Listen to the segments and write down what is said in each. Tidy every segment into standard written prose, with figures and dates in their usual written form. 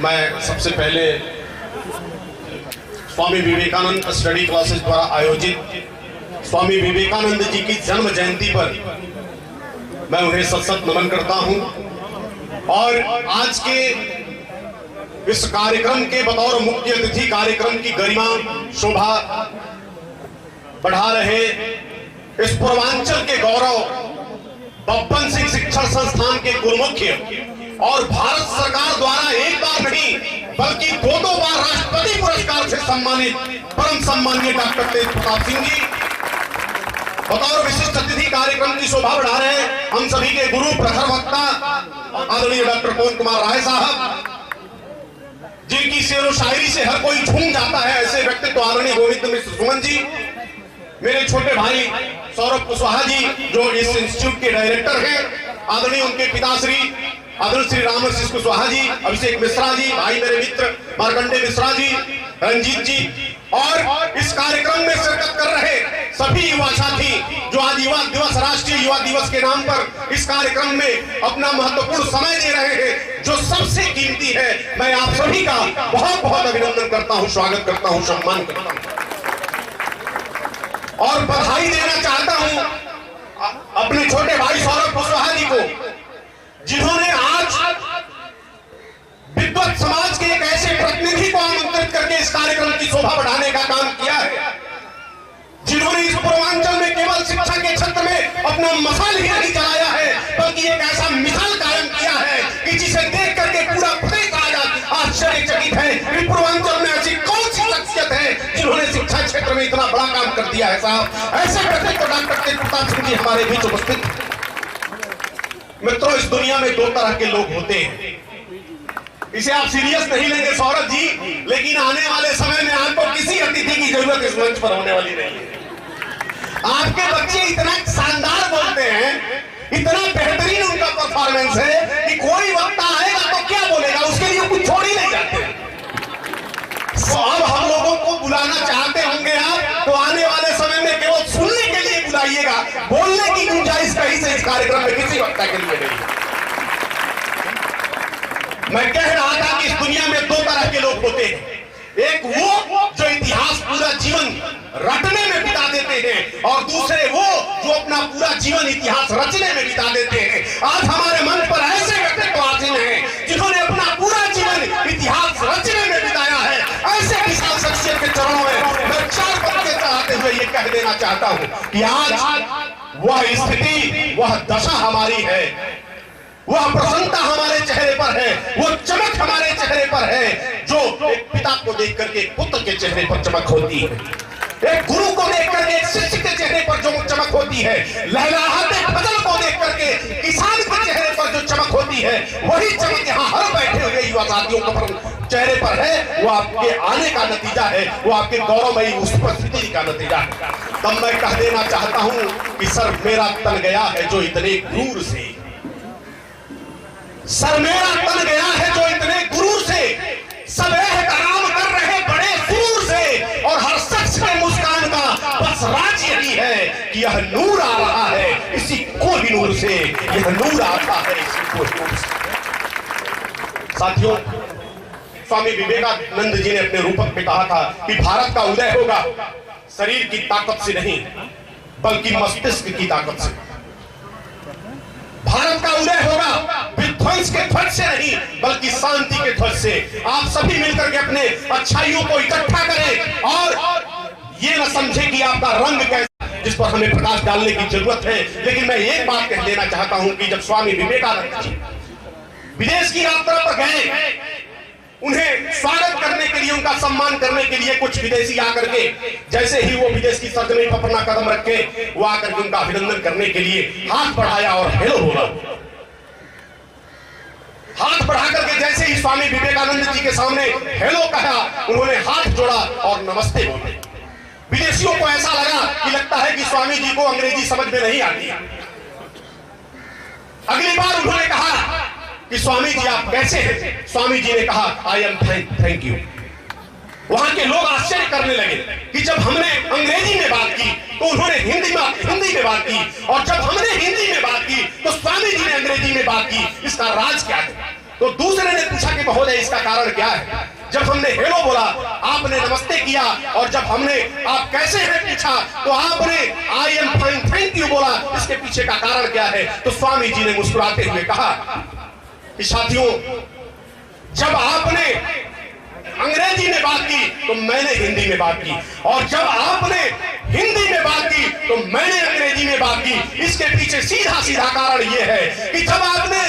मैं सबसे पहले स्वामी विवेकानंद स्टडी क्लासेस द्वारा आयोजित स्वामी विवेकानंद जी की जन्म जयंती पर मैं उन्हें सत नमन करता हूं और आज के इस कार्यक्रम के बतौर मुख्य अतिथि कार्यक्रम की गरिमा शोभा बढ़ा रहे इस पूर्वांचल के गौरव बब्बन सिंह शिक्षण संस्थान के कुलमुख्य और भारत सरकार द्वारा एक बार नहीं बल्कि दो बार राष्ट्रपति पुरस्कार से सम्मानित परम सम्मानीय डॉक्टर तेज प्रताप सिंह जी बतौर विशिष्ट अतिथि कार्यक्रम की शोभा बढ़ा रहे हैं। हम सभी के गुरु प्रखर वक्ता आदरणीय डॉक्टर पवन कुमार राय साहब, जिनकी शेर व शायरी से हर कोई झूम जाता है, ऐसे व्यक्तित्व आदरणीय गोविंद मिश्र सुमन जी, मेरे छोटे भाई सौरभ कुशवाहा जी जो इस इंस्टीट्यूट के डायरेक्टर हैं, आदरणीय उनके पिताश्री आदरणीय श्री रामसिंह कुशवाहा जी, अभिषेक मिश्रा जी, भाई मेरे मित्र मार्कंडे मिश्रा जी, रंजीत जी और इस कार्यक्रम में शिरकत कर रहे सभी युवा साथी जो आज युवा दिवस राष्ट्रीय युवा दिवस के नाम पर इस कार्यक्रम में अपना महत्वपूर्ण समय दे रहे हैं, जो सबसे कीमती है। मैं आप सभी का बहुत बहुत अभिनंदन करता हूं, स्वागत करता हूं, सम्मान करता हूं और बधाई देना चाहता हूं अपने छोटे भाई सौरभ कुशवाहा जी को, जिन्होंने आज विद्वत समाज के एक ऐसे प्रतिनिधि को आमंत्रित करके इस कार्यक्रम की शोभा बढ़ाने का काम किया है, जिन्होंने इस पूर्वांचल में केवल शिक्षा के क्षेत्र में अपना मसाल ही नहीं चलाया है, बल्कि एक ऐसा मिसाल कायम किया है कि जिसे देख करके पूरा प्रदेश आज आश्चर्यचकित है कि पूर्वांचल में ऐसी कौन सी शख्सियत है जिन्होंने शिक्षा क्षेत्र में इतना बड़ा काम कर दिया है। साहब, ऐसे व्यक्तित्व डॉक्टर तेज प्रताप सिंह जी हमारे बीच उपस्थित। मित्रों, इस दुनिया में दो तरह के लोग होते हैं, इसे आप सीरियस नहीं लेंगे सौरभ जी, लेकिन आने वाले समय में आपको किसी अतिथि की जरूरत इस मंच पर होने वाली नहीं है। आपके बच्चे इतना शानदार बोलते हैं, इतना बेहतरीन उनका परफॉर्मेंस है कि कोई वक्ता आएगा तो क्या बोलेगा, उसके लिए कुछ छोड़ ही नहीं जाते। तो अब हम लोगों को बुलाना चाहते होंगे आप, तो आने वाले समय में केवल सुनने के लिए बुलाइएगा, बोलने की गुंजाइश कहीं से इस कार्यक्रम में किसी वक्ता के लिए नहीं। मैं कह रहा था कि इस दुनिया में दो तरह के लोग होते हैं, एक वो जो इतिहास पूरा जीवन रटने में बिता देते हैं और दूसरे वो जो अपना पूरा जीवन इतिहास रचने में बिता देते हैं। आज हमारे मंच पर ऐसे व्यक्तित्व आसीन हैं जिन्होंने अपना पूरा जीवन इतिहास रचने में बिताया है। ऐसे विशाल शख्सियत के चरणों में मैं चार बातें चाहते हुए ये कह देना चाहता हूं कि आज वह स्थिति, वह दशा हमारी है, वह प्रसन्नता हमारे चेहरे पर है, वो चमक हमारे चेहरे पर है जो एक पिता को देख करके पुत्र के चेहरे पर चमक होती है, एक गुरु को देख करके एक शिष्य के चेहरे पर जो चमक होती है, लहलहाते फसल को देख करके किसान के चेहरे पर जो चमक होती है, वही चमक यहाँ हर बैठे हुए युवा साथियों के चेहरे पर है। वो आपके आने का नतीजा है, वो आपके गौरवमयी उस उपस्थिति का नतीजा है। तब मैं कह देना चाहता हूँ कि सर मेरा तन गया है जो इतने क्रूर से, सर मेरा तन गया है जो इतने गुरूर से, सब एहतराम कर रहे बड़े सुरूर से और हर शख्स के मुस्कान का बस राज यही है कि यह नूर आ रहा है इसी को भी नूर से, यह नूर आता है इसी को भी नूर से। साथियों, स्वामी विवेकानंद जी ने अपने रूपक में कहा था कि भारत का उदय होगा शरीर की ताकत से नहीं बल्कि मस्तिष्क की ताकत से। भारत का उदय होगा विध्वंस के ध्वज से नहीं बल्कि शांति के ध्वज से। आप सभी मिलकर के अपने अच्छाइयों को इकट्ठा करें और ये न समझे कि आपका रंग कैसा, जिस पर हमें प्रकाश डालने की जरूरत है। लेकिन मैं एक बात कह देना चाहता हूं कि जब स्वामी विवेकानंद जी विदेश की यात्रा पर गए, उन्हें स्वागत करने के लिए, उनका सम्मान करने के लिए कुछ विदेशी आकर के, जैसे ही वो विदेश की सरजमी पर अपना कदम रखे, वो आकर के उनका अभिनंदन करने के लिए हाथ बढ़ाया और हेलो बोला। हाथ बढ़ा करके जैसे ही स्वामी विवेकानंद जी के सामने हेलो कहा, उन्होंने हाथ जोड़ा और नमस्ते बोले। विदेशियों को ऐसा लगा कि लगता है कि स्वामी जी को अंग्रेजी समझ में नहीं आती। अगली बार उन्होंने कहा कि स्वामी जी आप कैसे हैं? स्वामी जी ने कहा आई एम थैंक यू। वहां के लोग आश्चर्य करने लगे कि जब हमने अंग्रेजी में बात की तो उन्होंने हिंदी में बात की, और जब हमने हिंदी में बात की तो स्वामी जी ने अंग्रेजी में बात की। इसका राज क्या है? तो दूसरे ने पूछा कि महोदय इसका कारण क्या है। जब हमने हेलो बोला, आपने नमस्ते किया, और जब हमने आप कैसे हैं पूछा तो आपने I am fine thank you बोला। इसके पीछे का कारण क्या है? तो स्वामी जी ने मुस्कुराते हुए कहा कि साथियों, जब आपने अंग्रेजी में बात की तो मैंने हिंदी में बात की, और जब आपने हिंदी में बात की तो मैंने अंग्रेजी में बात की। इसके पीछे सीधा सीधा कारण यह है कि जब आपने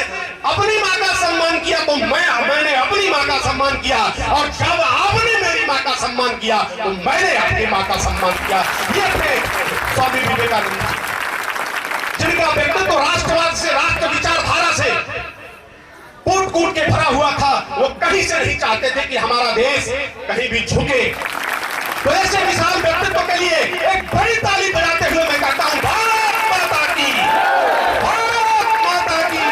अपनी मां का सम्मान किया तो मैंने अपनी मां का सम्मान किया, और जब आपने मेरी मां का सम्मान किया तो मैंने अपनी मां का सम्मान किया। ये थे स्वामी विवेकानंद, जिनका व्यक्तित्व राष्ट्रवाद से, राष्ट्र विचारधारा से कूट कूट के भरा हुआ था। वो कहीं से नहीं चाहते थे कि हमारा देश कहीं भी झुके। तो ऐसे विशाल व्यक्तित्व के लिए एक बड़ी ताली बजाते हुए मैं कहता हूं भारत माता की, भारत माता की।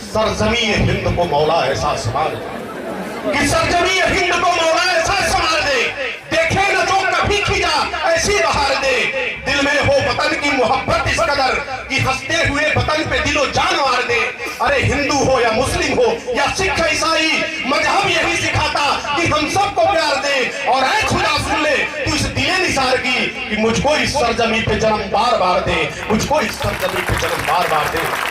सरजमीए हिंद को मौला ऐसा संभाल दे, कि सरजमीए हिंद को मौला ऐसा संभाल दे, देखे न जो कभी खिजा ऐसी बहार दे। दिल में हो वतन की मोहब्बत इस कदर कि हंसते हुए वतन पे दिलो जान मार दे। अरे हिंदू हो या मुस्लिम हो या सिख ईसाई, मजहब यही सिखाता कि हम सबको प्यार दे। और ऐ खुदा सुन ले तू इस दिले निसार की कि मुझको इस सरजमी पे जन्म बार बार दे, मुझको इस सरजमी पे जन्म बार बार दे।